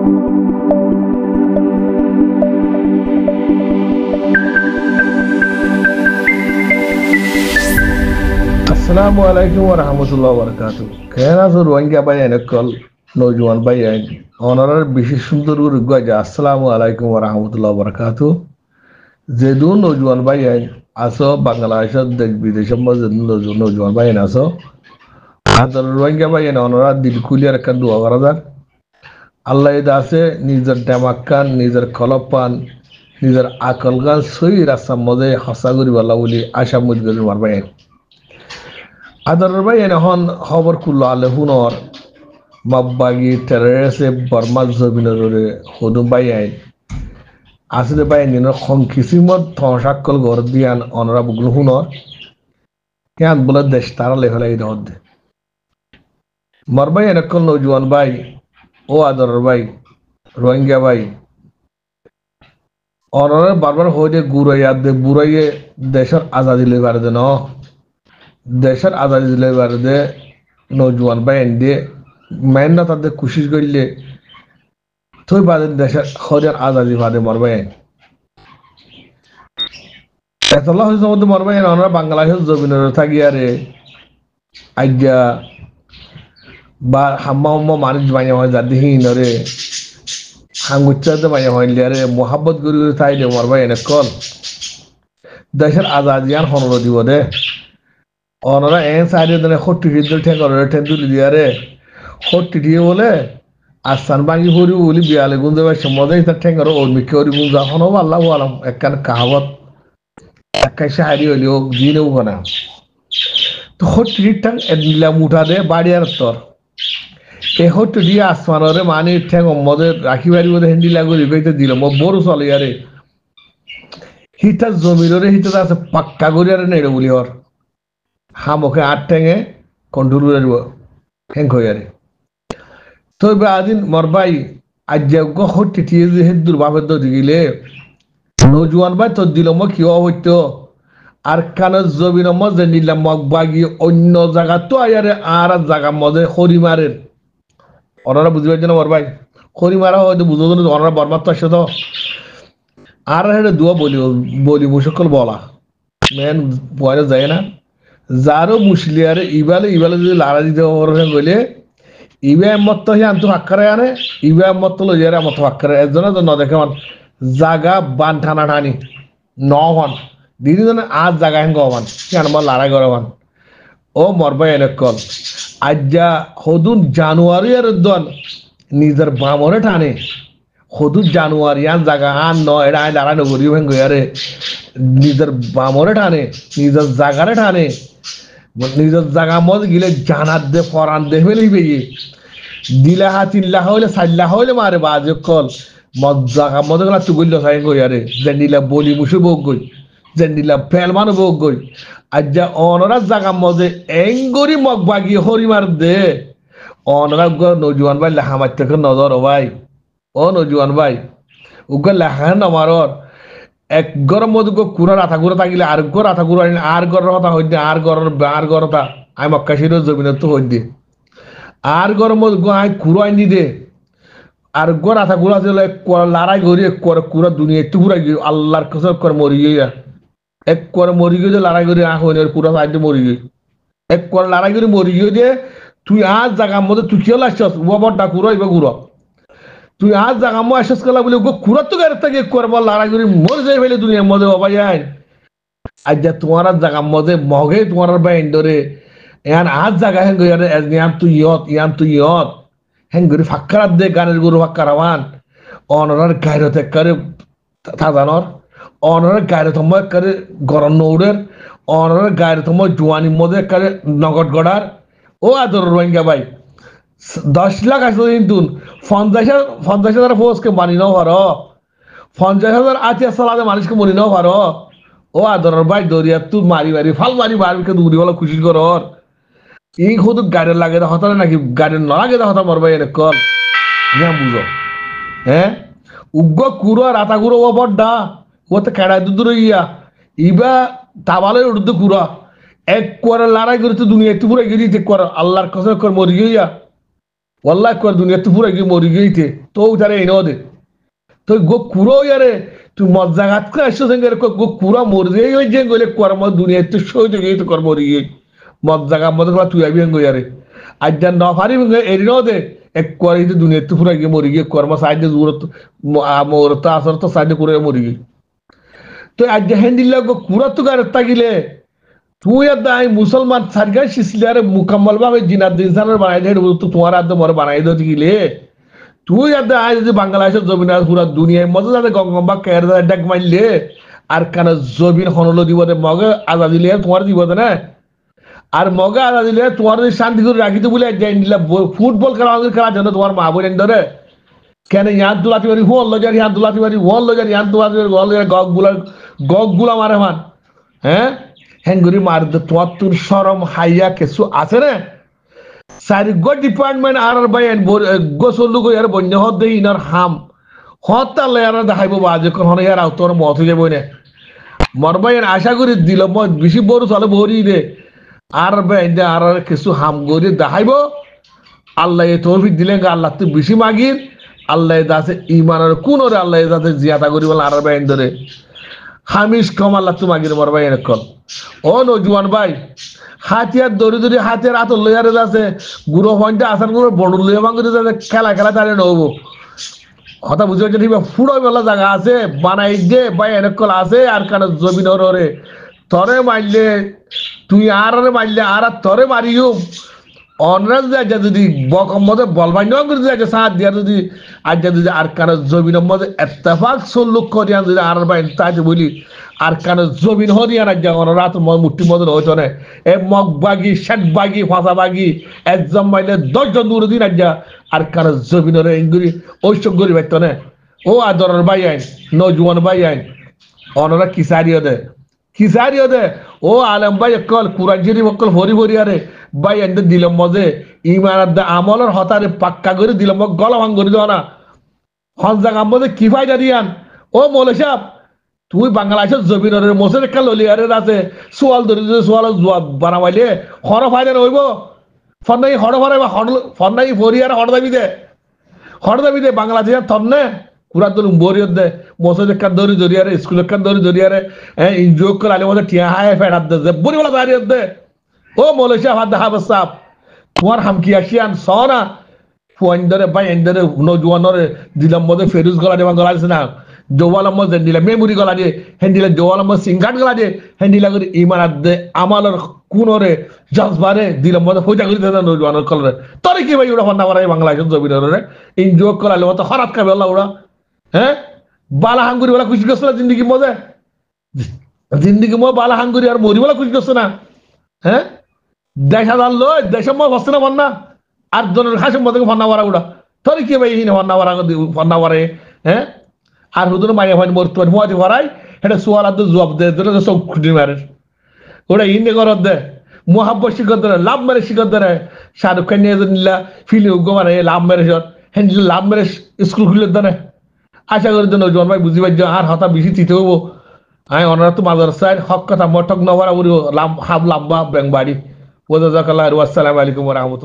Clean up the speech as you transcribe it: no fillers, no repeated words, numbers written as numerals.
अस्सलामु अलैकुम व रहमतुल्लाहि व बारकातुहू केना जो रोहिंग्या भाई कल नौजवान भाई অনারার বিশেষ সুন্দর গুরুগা আসসালামু আলাইকুম ওয়া রাহমাতুল্লাহি ওয়া বারাকাতুহু যেদু নৌজওয়ান ভাই আসো বাংলাদেশের দেশ বিদেশের মধ্যে নৌজওয়ান ভাই আসো আদর রোহিঙ্গা ভাই অনারা দিল কুলিয়ার কান দোয়া করা যাক আল্লাহ এদা আছে নিজের দেমাক্কান নিজের কলপান নিজের আকল গান সই রাস্তার মধ্যে হসা করি বলা বলি আশা মুজগল মারবাই আদর ভাই এখন খবর কুল্লো আলে হুনর মাব্বাগি টেররিস্টে বর্মা জবিনরে হদুম বাই আইন আসলে বাই নিন খম কিসিমত থসাকল গর দিয়ান অনরা বুগল হুনর কেন বলে দেশ তারা লেখলাই দদ মরবাই এনেকল নৌজওয়ান ভাই ও আদর ভাই রোহিঙ্গা ভাই অনরা বারবার হয়ে গুড়াইয়া দে বুড়াইয়ে দেশের আজাদি লেবার দে ন দেশের আজাদি লেবার দে নৌজওয়ান ভাই এন দিয়ে মেহনত তাদের কোশিশ করলে তুই বাদে দেশের হরিয়ার আজাদি বাদে মরবাই এতলা হয়েছে মধ্যে মরবাই আমরা বাংলাদেশের জমিনের থাকিয়ারে আজ্ঞা বা হাম্মা হাম্মা মানুষ মাইয়া হয় যাদি হিনরে হাঙ্গুচ্চাতে মাইয়া হইলে আরে মোহাব্বত করি করে তাই দে মরবাই এনে কল দেশের আজাদিয়ান হনর দিব দে অনরা এন সাইডে দিনে খট্টি ফিদ্দুল ঠেঙ্গর ঠেন্দুলি দিয়ারে খট্টি দিয়ে বলে আসান বাঙ্গি হরি বলি বিয়ালে গুঞ্জে বাই মজাই তার ঠেঙ্গর ওর মিকে হরি গুঞ্জা হন আল্লাহ আলম একখান কাহাবত একখান শাহারি হইলি ও দিনেও না তো খট্টির ঠ্যাং এদিলাম উঠা দে বাড়ি আর তোর এই হট্টি দিয়ে আসমানরে মানি ঠ্যাং মদে রাখি বাড়ি বোধ হেন্ডিলা করি কইতে দিল মো বড় চলে আরে হিতা জমিরে হিতা আছে পাক্কা করি আরে নেড়ে বলি ওর হামকে আট ঠ্যাঙে কন্ট্রোল করে দিব ঠ্যাং হয়ে আরে তো আদিন মরবাই আজ হট্টি টিয়ে যে হেদুর বাপের দৌড়ি গেলে নৌজওয়ান ভাই তোর দিল মো কি হইতো আর কানের জমিন মজে নিলাম মগ বাগি অন্য জায়গা তো আয়ারে আর জায়গা মজে খড়ি মারেন ওনারা বুঝতে পারছে না মরবাই খড়ি মারা হয়তো বুঝো ওনারা বরমাত্র আসে তো আর হেঁটে দুয়া বলি মুসকল বলা মেন পয়লা যায় না যারও মুসলিয়ারে ইবালে যদি লাড়া দিতে গেলে ইবে মত হি আনতো হাক্কারে আনে ইবে মত লইয়ারে মত হাক্কারে এজন্য তো ন দেখে জাগা বান ঠানা ঠানি ন হন দিদি জন আজ জাগা হেন গমান কেন মা লড়াই গরমান ও মরবাই এনে কল আজ্জা হদুন জানুয়ারি আর দন নিজের বামরে টানে হদুন জানুয়ারি আন জাগা আন ন এটা আই লড়াই নগরি ভেঙ্গ আরে নিজের বামরে টানে নিজের জাগারে টানে নিজের জায়গা মধ্যে গেলে জানার দে ফরান দে ফেলে দিলা হা 3 লাখ হইলে 4 লাখ হইলে মারে বাজে কল মদ জায়গা মধ্যে গেলা তুগুল্য খাই গই আরে জেন্ডিলা বলি মুসু বক গই জেন্ডিলা ফেলমান বক গই আজ্জা অনরা জায়গা মধ্যে এঙ্গরি মগ বাগি হরি মার দে অনরা নৌজওয়ান ভাই লেখা মারতে নজর ভাই ও নৌজওয়ান ভাই উগা লেখা নমারর এক গরম মধ্যে কুড়া রাথা গুড়া থাকিলে আর গর রাথা গুড়া আর গরের কথা হইতে আর গরতা আমি মক্কাশির জমিনের তো হইতে আর গরম মধ্যে আই কুড়া আনি দে আর গর রাথা গুড়া দিলে লড়াই করি কুড়া দুনিয়া একটু ঘুরা গিয়ে আল্লাহর কসম করে মরি গিয়ে এক করে মরি গিয়ে লড়াই করে আহ হইনি পুরা সাইডে মরি গিয়ে এক করে লড়াই করে মরি গিয়ে দিয়ে তুই আজ জায়গার মধ্যে তুই কেউ লাগছস ও বড়টা কুড়া এবার ঘুরা তুই আজ জায়গা মো আশ্বাস করলা বলে কুড়া তো গাড়ি থেকে করবো লড়াই করে মরে যাই ফেলে দুনিয়ার মধ্যে বাবা যায় আজ যা তোমার জায়গার মধ্যে মগে তোমার বাইন্ডরে ইয়ান আজ জায়গা হেন গইয়ারে ইয়ান তুই ইয়ত হেন গরি ফাক্কার দে গানের গরু ফাক্কারাওয়ান অনরার গায়রতে করে থাজানর অনরার গায়রতম করে গরম নৌড়ের অনরার গায়রতম জোয়ানির মধ্যে করে নগদ গড়ার ও আদর রোহিঙ্গা ভাই 10 লাখ আছে কিন্তু 50,000 ফৌজকে মানি নাও পারো 50,000 আছে সালাদে মানুষকে মনি নাও পারো ও আদর ভাই দরিয়া তুই মারি ফাল মারিকে দূরি বলা খুশি কর এই শুধু গাড়ির লাগে হতা নাকি গাড়ির নলাগে হতা মরবাই এনে কল বুঝো হ্যাঁ উগ্র কুড়ো রাতা কুড়ো ও বড্ডা ও তো কেড়াই দূর ইয়া ইবা তাবালে উর্দু কুড়া এক করে লড়াই করে তো দুনিয়া একটু পুরো গিয়ে কর আল্লাহর কসম কর মরি গিয়া wallahi ko dunia tu pura gi mori gite to utare ino de to go kuro yare tu mozzagat ka asho sengere ko go kura morje yo jengole kormo dunia tu shoje gi to kormo ri mozzaga modga tu abi ngo yare ajja no fari ngo erino de ek kori tu dunia tu pura gi mori gi kormo sajje zurat amorta asar to sajje kure mori gi তো আজ হেন্দিল্লা গো কুরা তো গার তাগিলে তুই আদাই মুসলমান সারগা শিসলিয়ারে মুকাম্মল ভাবে জিনাত ইনসানের বানাই দে তো তোমার আদ মর বানাই দে দিলে তুই আদাই যে বাংলাদেশের জমিনার পুরা দুনিয়ায় মজা যাতে গঙ্গম্বা কেয়ার ডাক মাইলে আর কান জমিন হনলো দিব দে মগে আজা দিলে তোমার দিব না আর মগে আজা দিলে তোমার শান্তি করে রাখিতে বলে জাইনিলা ফুটবল খেলা খেলার জন্য তোমার মা বোন ধরে কেন ইয়ান তুলাতি বাড়ি হুয়াল লজার ইয়ান তুলাতি বাড়ি হুয়াল লজার ইয়ান তুলাতি বাড়ি হুয়াল লজার গগুলা মারে মান হ্যাঁ হেঙ্গুরি মার দে তোমার তোর শরম হাইয়া কিছু আছে না সারি গো ডিপার্টমেন্ট আর বাইন গোসল গো ইয়ার বন্য হদ দে ইনার হাম হতা লেয়ার দেখাইবো বাজে কোন হন ইয়ার আউতর মত হয়ে যাবো না মরবাইন আশা করি দিল মই বেশি বড় চলে ভরি দে আর বাইন আর কিছু হাম গরি দেখাইবো আল্লাহ এ তৌফিক দিলেন আল্লাহ তুই বেশি মাগির আল্লাহ দাসে ইমানের কোন রে আল্লাহ দাসে জিয়াদা করি বলে আর বাইন ধরে হামিশ কম আল্লাহ তুমি আগির মর ভাই এরকম ও নজুয়ান ভাই হাতিয়ার দড়ি দড়ি হাতিয়ার আত লইয়ারে যাচ্ছে গুরু হইনটা আসার গুরু বড় লইয়া ভাঙতে যাচ্ছে খেলা খেলা তারে নবো কথা বুঝে হচ্ছে ঠিক ফুড়ো বেলা জায়গা আছে বানাই দে ভাই এরকম আছে আর কারণ জমিন রে তরে মারলে তুই আর মারলে আর তরে মারিও অনরাজ আজ যদি বকম মধ্যে বলবাই ন করে দিয়ে সাথ দিয়া যদি আজ যদি আর কারো জমিনের মধ্যে এত্তেফাক সল্লুক করিয়া যদি আর বাইন তাই বলি আর কারো জমিন হরিয়া না যখন রাত মুঠির মধ্যে হইতো না এ মগ বাগি শেট বাগি ফাঁসা বাগি একজন মাইলে 10 জন দূর দিন আজ আর কারো জমিনের ইঙ্গুরি ঐসব গরি বাইতো না ও আদরের ভাই আইন নজওয়ান ভাই আইন অনরা কিসারিও দে ও আলম ভাই কল কুরআন শরীফ কল ভরি ভরি আরে ভাই এন্ড দিলম মজে ইমানের দা আমলের হতারে পাক্কা করে দিলম গলা ভাঙ করে দাও না হন জায়গা মধ্যে কি ফায়দা দিয়ান ও মৌলা সাহেব তুই বাংলাদেশের জমিনের মোসের একটা ললিয়ারে আছে সোয়াল ধরে সোয়াল জবাব বানাবাইলে হর ফায়দা হইব ফন্নাই হর ফারাইবা ফন্নাই ভরিয়ার হর দাবি দে বাংলাদেশের থন্নে কুরাতুল বরিয়ত দে মোসের একটা দড়ি জরিয়ারে স্কুল একটা দড়ি জরিয়ারে ইনজয় করে আলে মধ্যে টিয়া হায় ফেরাত দে বড়িওয়ালা দাঁড়িয়ে দে ও মৌলা সাহেব হাত হাব সাহেব তোমার হামকি আসিয়ান সনা ফুয়াইন্দরে ভাই এন্দরে নজওয়ানরে দিলাম মধ্যে ফেরুজ গলা দেবা গলা দিছে না জওয়ালাম মধ্যে দিলা মেমোরি গলা দিয়ে হেন্দিলা জওয়ালাম মধ্যে সিঙ্গাট গলা দিয়ে হেন্দিলা করে ইমানাত দে আমালর কোনরে জজবারে দিলাম মধ্যে ফোজা করে দেন নজওয়ানর কলরে তরে কি ভাই ওরা হন্না মারাই বাংলাদেশের জমিনরে এনজয় করালে মতো খারাপ খাবে আল্লাহ ওরা হ্যাঁ বালা হাঙ্গুরি ওরা খুশি করছে না জিন্দিগি মধ্যে জিন্দিগি মধ্যে বালা হাঙ্গুরি আর মরি বলা খুশি করছে না হ্যাঁ 10,000 লোক দেশের মধ্যে বসছে না বন্যা 8 জনের খাসের মধ্যে ফন্না মারা উড়া তরে কি ভাই হিনে ফন্না মারে হ্যাঁ আর হুদুর মাইয়া ভাই মরতে পারে মুয়াতি ভরাই এটা সোয়াল আদ জবাব দে ধরে সব খুঁটি মারে ওরা হিন্দে করত দে মোহাব্বত শিখত ধরে লাভ মেরে শিখত ধরে শাহরুখ খান নিয়ে নিলা ফিলি উগ্র মারে লাভ মেরে হ্যাঁ লাভ মেরে স্কুল খুলে দেনে আশা করি জন্য জন ভাই বুঝি পাই আর হতা বেশি চিতে হবো হ্যাঁ ওনারা তো মাদ্রাসায় হক কথা মঠক নবরা লাভ হাব লাম্বা ব্যাংবাড়ি ওজাজাকাল্লাহ আসসালামু আলাইকুম ওয়া রাহমাতুল্লাহ